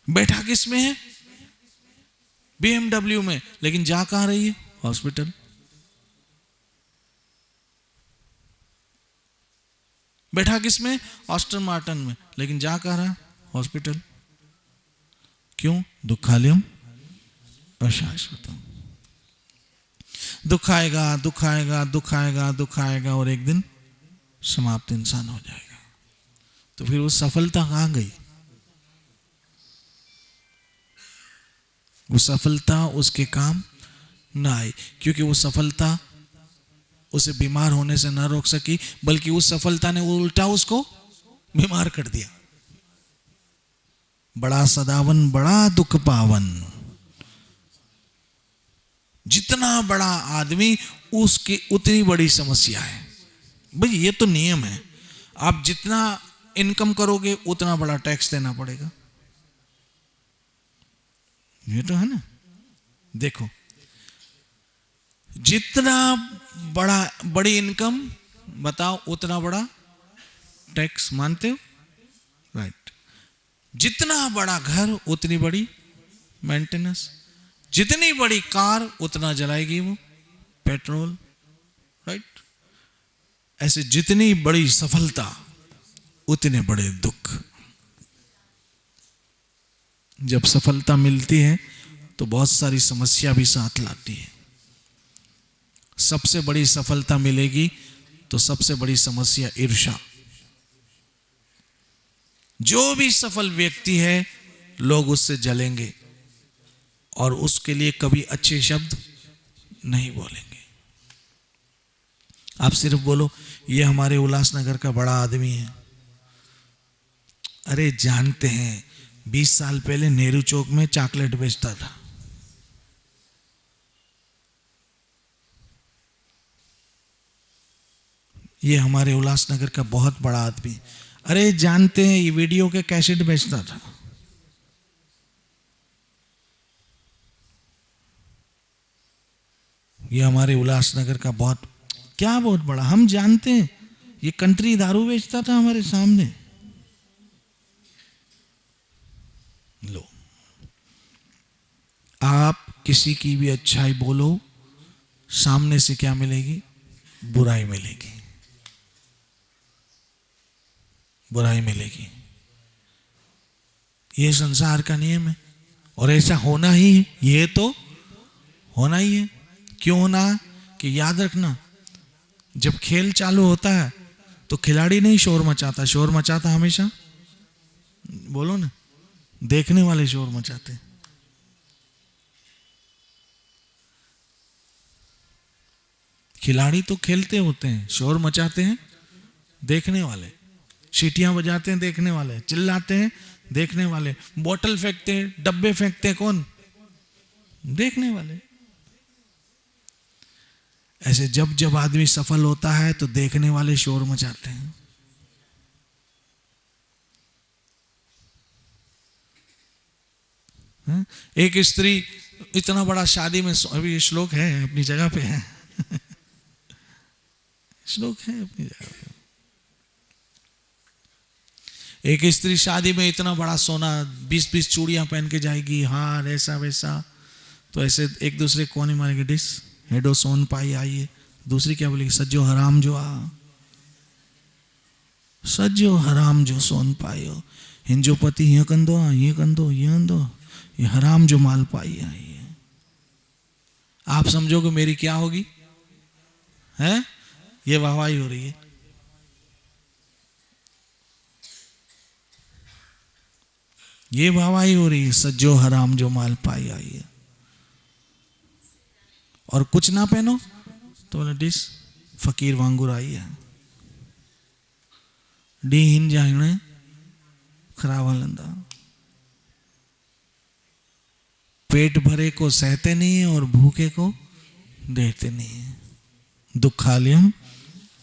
बैठा किस में है? BMW में, लेकिन जा कहां रही है? हॉस्पिटल। बैठा किस में? ऑस्टन मार्टन में, लेकिन जा कहां रहा? हॉस्पिटल। क्यों? दुखालयम अशाश्वतम। दुख आएगा, दुख आएगा, दुख आएगा, दुख आएगा, और एक दिन समाप्त इंसान हो जाएगा। तो फिर वो सफलता कहां गई? वो सफलता उसके काम ना आई, क्योंकि वो सफलता उसे बीमार होने से ना रोक सकी, बल्कि उस सफलता ने उल्टा उसको बीमार कर दिया। बड़ा सदावन बड़ा दुख पावन। जितना बड़ा आदमी उसकी उतनी बड़ी समस्या है। भाई ये तो नियम है, आप जितना इनकम करोगे उतना बड़ा टैक्स देना पड़ेगा, ये तो है ना। देखो, जितना बड़ी इनकम बताओ उतना बड़ा टैक्स, मानते हो? राइट। जितना बड़ा घर उतनी बड़ी मेंटेनेंस, जितनी बड़ी कार उतना जलाएगी वो पेट्रोल, राइट। ऐसे जितनी बड़ी सफलता उतने बड़े दुख। जब सफलता मिलती है तो बहुत सारी समस्या भी साथ लाती है। सबसे बड़ी सफलता मिलेगी तो सबसे बड़ी समस्या ईर्ष्या। जो भी सफल व्यक्ति है लोग उससे जलेंगे और उसके लिए कभी अच्छे शब्द नहीं बोलेंगे। आप सिर्फ बोलो ये हमारे उल्लासनगर का बड़ा आदमी है। अरे जानते हैं 20 साल पहले नेहरू चौक में चॉकलेट बेचता था। ये हमारे उल्लासनगर का बहुत बड़ा आदमी। अरे जानते हैं ये वीडियो के कैसेट बेचता था। ये हमारे उल्लासनगर का बहुत बड़ा, हम जानते हैं ये कंट्री दारू बेचता था हमारे सामने। लो, आप किसी की भी अच्छाई बोलो, सामने से क्या मिलेगी? बुराई मिलेगी, बुराई मिलेगी। ये संसार का नियम है और ऐसा होना ही है। ये तो होना ही है। क्यों होना? कि याद रखना, जब खेल चालू होता है तो खिलाड़ी नहीं शोर मचाता, शोर मचाता हमेशा, बोलो ना, देखने वाले शोर मचाते। खिलाड़ी तो खेलते होते हैं, शोर मचाते हैं देखने वाले। सीटियां बजाते हैं देखने वाले, चिल्लाते हैं देखने वाले, बोतल फेंकते हैं, डब्बे फेंकते हैं, कौन? देखने वाले। ऐसे जब जब आदमी सफल होता है तो देखने वाले शोर मचाते हैं। एक स्त्री इतना बड़ा शादी में, अभी श्लोक है अपनी जगह पे है श्लोक है अपनी जगह पे। एक स्त्री शादी में इतना बड़ा सोना 20-20 चूड़ियां पहन के जाएगी, हार ऐसा वैसा, तो ऐसे एक दूसरे कोने मारेगी, डिस हेडो सोन पाई आइए। दूसरी क्या बोलेगी? सज्जो हराम जो आ, सज्जो हराम जो सोन पायो, हिंजो पति ये कंदो ये कंदो ये अंदो, ये हराम जो माल पाई आई है। आप समझोगे मेरी क्या होगी? है ये वाहवाही हो रही है। ये वाहवाही हो रही है, सज्जो हराम जो माल पाई आई है। और कुछ ना पहनो तो बोले डिस फकीर वांगुर आई है, डी हिन जाने खराब लंदा। पेट भरे को सहते नहीं है और भूखे को देते नहीं है। दुखालयम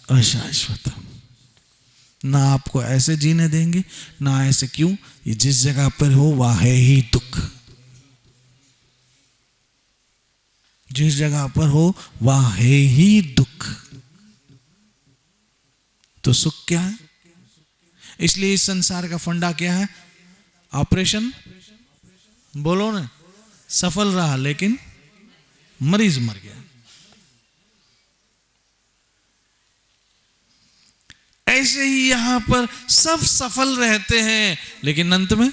अशाश्वतम। ना आपको ऐसे जीने देंगे ना ऐसे। क्यों? ये जिस जगह पर हो वह है ही दुख। जिस जगह पर हो वह है ही दुख। तो सुख क्या है? इसलिए इस संसार का फंडा क्या है? ऑपरेशन बोलो ना, सफल रहा लेकिन मरीज मर गया। ऐसे ही यहां पर सब सफल रहते हैं लेकिन अंत में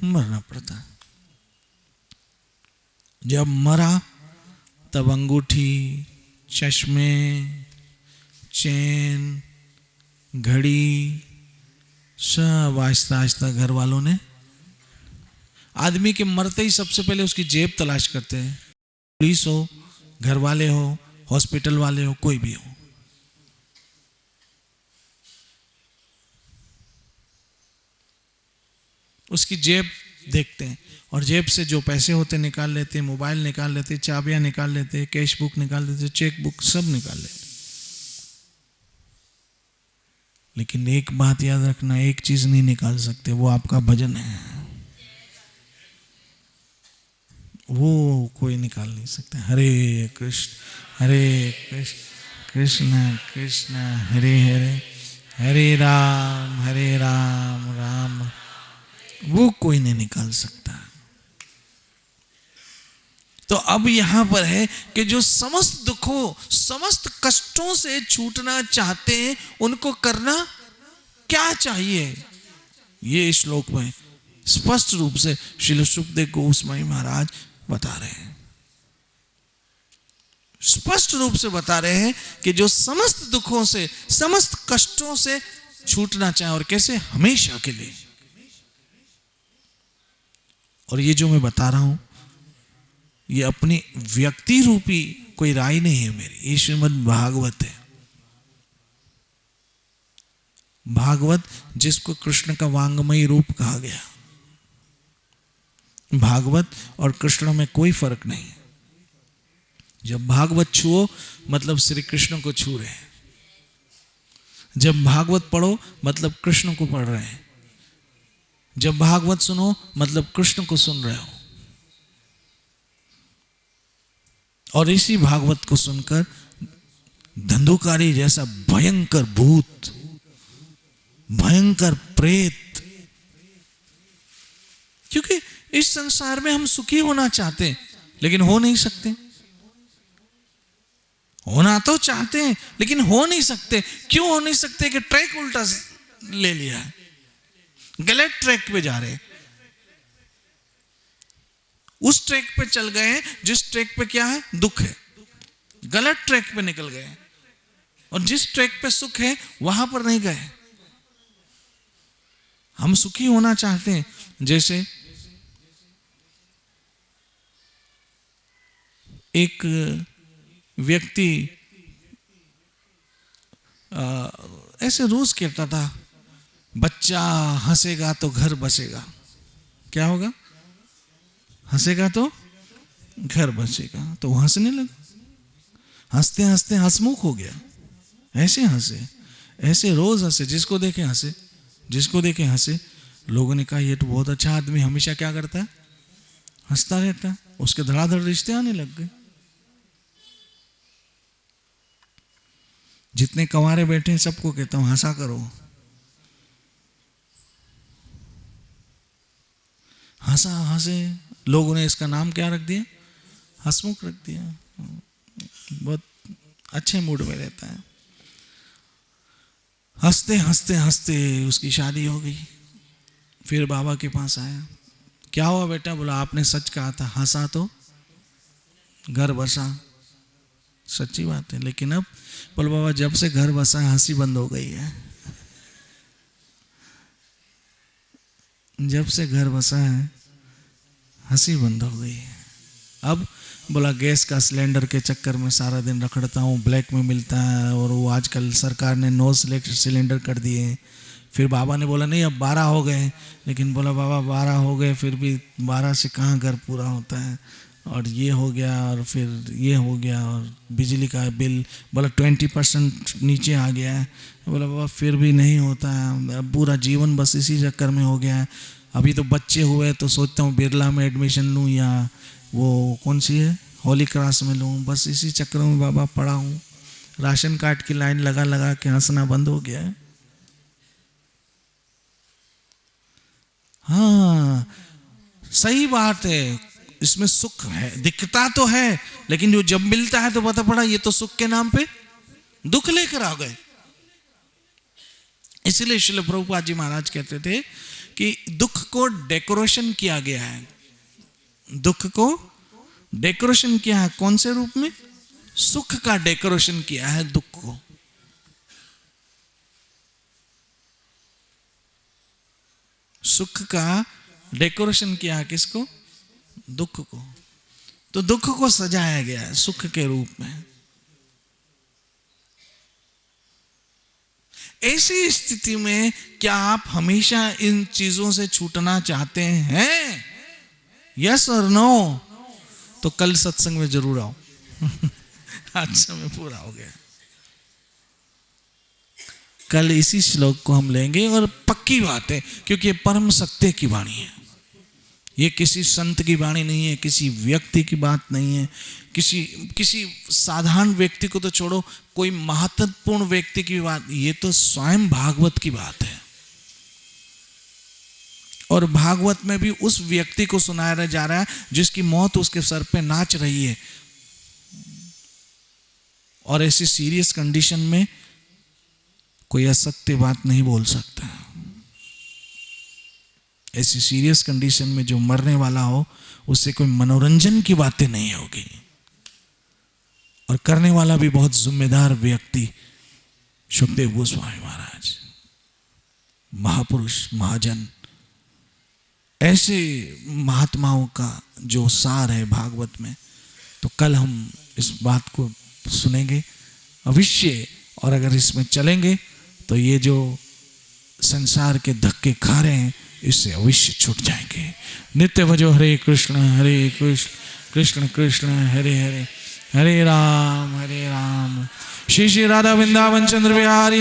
मरना पड़ता है। जब मरा तब अंगूठी, चश्मे, चैन, घड़ी सब आहिस्ता आहिस्ता घर वालों ने, आदमी के मरते ही सबसे पहले उसकी जेब तलाश करते हैं, पुलिस हो, घर वाले हो, हॉस्पिटल वाले हो, कोई भी हो। उसकी जेब देखते हैं और जेब से जो पैसे होते निकाल लेते हैं, मोबाइल निकाल लेते, चाबियां निकाल लेते, कैश बुक निकाल लेते, चेक बुक सब निकाल लेते। लेकिन एक बात याद रखना, एक चीज नहीं निकाल सकते, वो आपका भजन है। वो कोई निकाल नहीं सकता। हरे कृष्ण कृष्ण कृष्ण हरे हरे, हरे राम राम, वो कोई नहीं निकाल सकता। तो अब यहां पर है कि जो समस्त दुखों, समस्त कष्टों से छूटना चाहते हैं, उनको करना क्या चाहिए, ये श्लोक में स्पष्ट रूप से श्रील सुखदेव गोस्वामी महाराज बता रहे हैं। स्पष्ट रूप से बता रहे हैं कि जो समस्त दुखों से, समस्त कष्टों से छूटना चाहे, और कैसे, हमेशा के लिए। और ये जो मैं बता रहा हूं, ये अपनी व्यक्ति रूपी कोई राय नहीं है मेरी, ये श्रीमद् भागवत है। भागवत जिसको कृष्ण का वांगमयी रूप कहा गया। भागवत और कृष्ण में कोई फर्क नहीं है। जब भागवत छुओ मतलब श्री कृष्ण को छू रहे हैं, जब भागवत पढ़ो मतलब कृष्ण को पढ़ रहे हैं, जब भागवत सुनो मतलब कृष्ण को सुन रहे हो। और इसी भागवत को सुनकर धंधुकारी जैसा भयंकर भूत, भयंकर प्रेत, क्योंकि इस संसार में हम सुखी होना चाहते हैं लेकिन हो नहीं सकते। होना तो चाहते हैं लेकिन हो नहीं सकते। क्यों हो नहीं सकते? कि ट्रैक उल्टा ले लिया है, गलत ट्रैक पे जा रहे हैं। उस ट्रैक पे चल गए हैं जिस ट्रैक पे क्या है, दुख है। गलत ट्रैक पे निकल गए, और जिस ट्रैक पे सुख है वहां पर नहीं गए। हम सुखी होना चाहते हैं। जैसे एक व्यक्ति ऐसे रोज कहता था, बच्चा हंसेगा तो घर बसेगा। क्या होगा? हंसेगा तो घर बसेगा। तो वो हंसने लगा, हंसते हंसते हंसमुख हो गया। ऐसे हंसे, ऐसे रोज हंसे, जिसको देखे हंसे, जिसको देखे हंसे। लोगों ने कहा ये तो बहुत अच्छा आदमी, हमेशा क्या करता है, हंसता रहता है। उसके धड़ाधड़ रिश्ते आने लग गए। जितने कंवारे बैठे हैं सबको कहता हूं हंसा करो, हंसा हंसे। लोगों ने इसका नाम क्या रख दिया, हंसमुख रख दिया। बहुत अच्छे मूड में रहता है। हंसते हंसते हंसते उसकी शादी हो गई। फिर बाबा के पास आया, क्या हुआ बेटा? बोला आपने सच कहा था, हंसा तो घर बसा। सच्ची बात है, लेकिन अब बोला बाबा जब से घर बसा है हंसी बंद हो गई है। जब से घर बसा है हंसी बंद हो गई है। अब बोला गैस का सिलेंडर के चक्कर में सारा दिन रखड़ता हूँ, ब्लैक में मिलता है, और वो आजकल सरकार ने नो सिलेंडर कर दिए हैं। फिर बाबा ने बोला नहीं अब 12 हो गए, लेकिन बोला बाबा 12 हो गए फिर भी 12 से कहाँ घर पूरा होता है, और ये हो गया और फिर ये हो गया, और बिजली का बिल बोला 20% नीचे आ गया है। बोला बाबा फिर भी नहीं होता है, अब पूरा जीवन बस इसी चक्कर में हो गया है। अभी तो बच्चे हुए तो सोचता हूँ बिरला में एडमिशन लूँ या वो कौन सी है होली क्रॉस में लूँ, बस इसी चक्कर में बाबा पड़ा हूँ। राशन कार्ड की लाइन लगा लगा के हंसना बंद हो गया है। हाँ, सही बात है, इसमें सुख है, दिखता तो है, लेकिन जो जब मिलता है तो पता पड़ा ये तो सुख के नाम पे दुख लेकर आ गए। इसलिए श्रील प्रभुपाद जी महाराज कहते थे कि दुख को डेकोरेशन किया गया है, दुख को डेकोरेशन किया है। कौन से रूप में? सुख का डेकोरेशन किया है दुख को। सुख का डेकोरेशन किया है किसको? दुख को। तो दुख को सजाया गया है सुख के रूप में। ऐसी स्थिति में क्या आप हमेशा इन चीजों से छूटना चाहते हैं? यस और नो? तो कल सत्संग में जरूर आओ। आज समय पूरा हो गया। कल इसी श्लोक को हम लेंगे, और पक्की बात है क्योंकि ये परम सत्य की वाणी है। ये किसी संत की वाणी नहीं है, किसी व्यक्ति की बात नहीं है, किसी साधारण व्यक्ति को तो छोड़ो, कोई महत्वपूर्ण व्यक्ति की बात, ये तो स्वयं भागवत की बात है। और भागवत में भी उस व्यक्ति को सुनाया जा रहा है जिसकी मौत उसके सर पे नाच रही है। और ऐसी सीरियस कंडीशन में कोई असत्य बात नहीं बोल सकता। ऐसी सीरियस कंडीशन में जो मरने वाला हो उससे कोई मनोरंजन की बातें नहीं होगी। और करने वाला भी बहुत जिम्मेदार व्यक्ति सुखदेव गोस्वामी महाराज, महापुरुष, महाजन, ऐसे महात्माओं का जो सार है भागवत में। तो कल हम इस बात को सुनेंगे अवश्य, और अगर इसमें चलेंगे तो ये जो संसार के धक्के खा रहे हैं इससे अवश्य छूट जाएंगे। नित्य भजो हरे कृष्ण कृष्ण कृष्ण हरे हरे, हरे राम श्री श्री राधा वृंदावन चंद्र बिहारी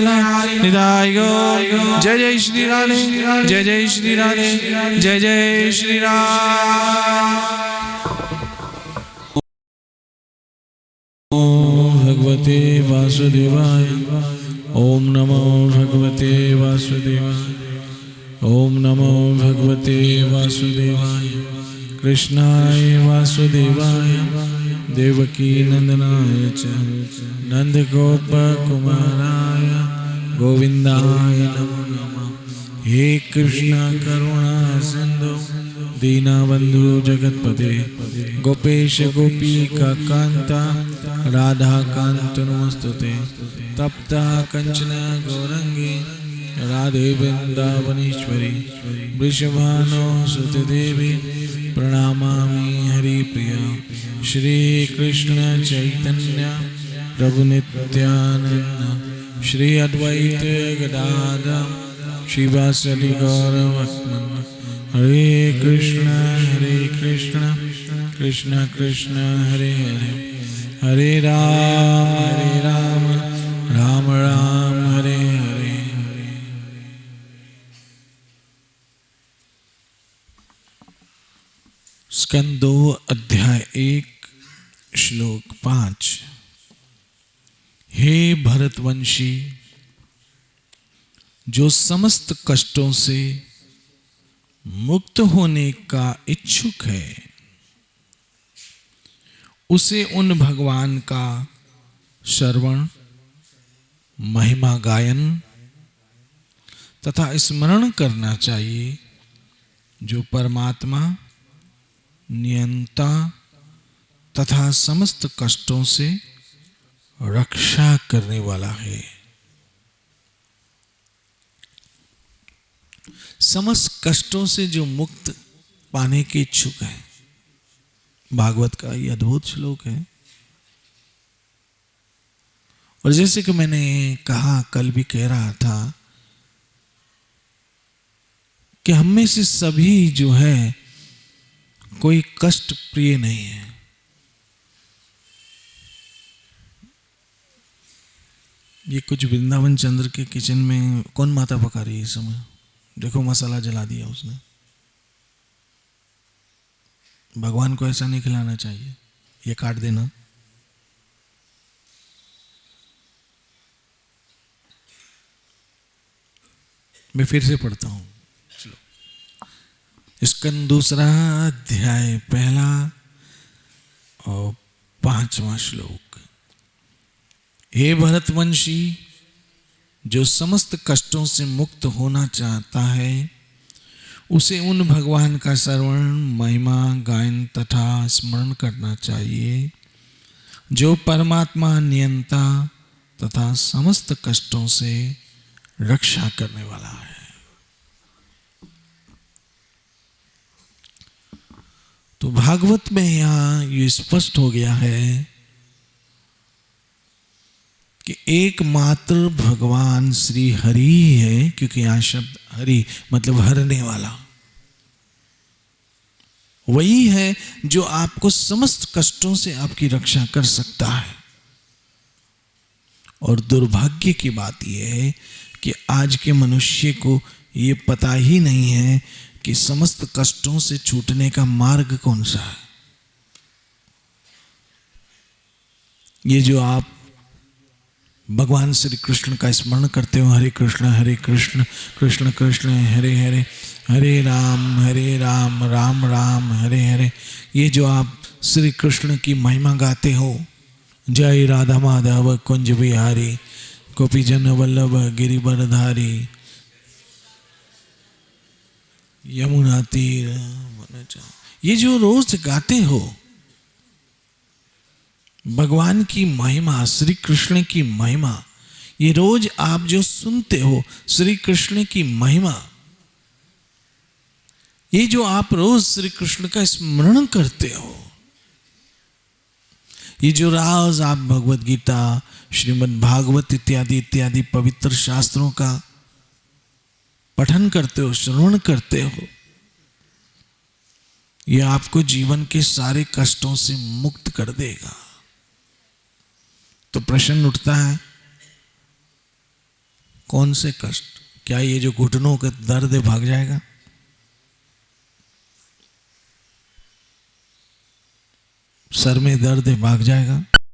निदाय गो। जय जय श्री राधे, जय जय श्री राधे, जय जय श्री राम। ओम भगवते वासुदेवाय, ओम नमो भगवते वासुदेवाय, ओम नमो भगवते वासुदेवाय। कृष्णाय वासुदेवाय देवकी नंदनाय च नंदगोप कुमाराय गोविंदाय नमो नमः। हे कृष्ण करुणा सिंधु दीनबंधु जगतपते गोपेश गोपीका कांता राधा कांत नमस्तुते। तप्ता कंचन गौरंगी राधे वृंदावनेश्वरी वृषभानो सुते देवी प्रणमामि हरिप्रिया। श्री कृष्ण चैतन्य प्रभु नित्यानंद श्री अद्वैत गदाधर श्रीवासदि गौरभक्तवृंद। हरे कृष्ण कृष्ण कृष्ण हरे हरे, हरे राम राम राम हरे हरे। स्कंद 2 अध्याय 1 श्लोक 5। हे भरतवंशी, जो समस्त कष्टों से मुक्त होने का इच्छुक है उसे उन भगवान का श्रवण, महिमा गायन तथा स्मरण करना चाहिए जो परमात्मा, नियंता तथा समस्त कष्टों से रक्षा करने वाला है। समस्त कष्टों से जो मुक्त पाने के इच्छुक है। भागवत का ये अद्भुत श्लोक है। और जैसे कि मैंने कहा, कल भी कह रहा था कि हम में से सभी जो है कोई कष्ट प्रिय नहीं है। ये कुछ वृंदावन चंद्र के किचन में कौन माता पका रही है इस समय? देखो मसाला जला दिया उसने। भगवान को ऐसा नहीं खिलाना चाहिए, ये काट देना। मैं फिर से पढ़ता हूं। चलो, स्कंद दूसरा अध्याय पहला और 5वां श्लोक। हे भरतवंशी, जो समस्त कष्टों से मुक्त होना चाहता है उसे उन भगवान का श्रवण, महिमा, गायन तथा स्मरण करना चाहिए जो परमात्मा, नियंता तथा समस्त कष्टों से रक्षा करने वाला है। तो भागवत में यहां ये स्पष्ट हो गया है कि एकमात्र भगवान श्री हरि ही है, क्योंकि यहां शब्द हरि मतलब हरने वाला, वही है जो आपको समस्त कष्टों से आपकी रक्षा कर सकता है। और दुर्भाग्य की बात यह है कि आज के मनुष्य को ये पता ही नहीं है कि समस्त कष्टों से छूटने का मार्ग कौन सा है। ये जो आप भगवान श्री कृष्ण का स्मरण करते हो, हरे कृष्ण कृष्ण कृष्ण हरे हरे, हरे राम राम राम हरे हरे, ये जो आप श्री कृष्ण की महिमा गाते हो, जय राधा माधव कुंज बिहारी गोपी जन वल्लभ गिरिवरधारी यमुना तीर, ये जो रोज गाते हो भगवान की महिमा, श्री कृष्ण की महिमा, ये रोज आप जो सुनते हो श्री कृष्ण की महिमा, ये जो आप रोज श्री कृष्ण का स्मरण करते हो, ये जो राज आप भगवत गीता, श्रीमद् भागवत इत्यादि इत्यादि पवित्र शास्त्रों का पठन करते हो, श्रवण करते हो, ये आपको जीवन के सारे कष्टों से मुक्त कर देगा। तो प्रश्न उठता है, कौन से कष्ट? क्या ये जो घुटनों का दर्द है भाग जाएगा? सर में दर्द है भाग जाएगा?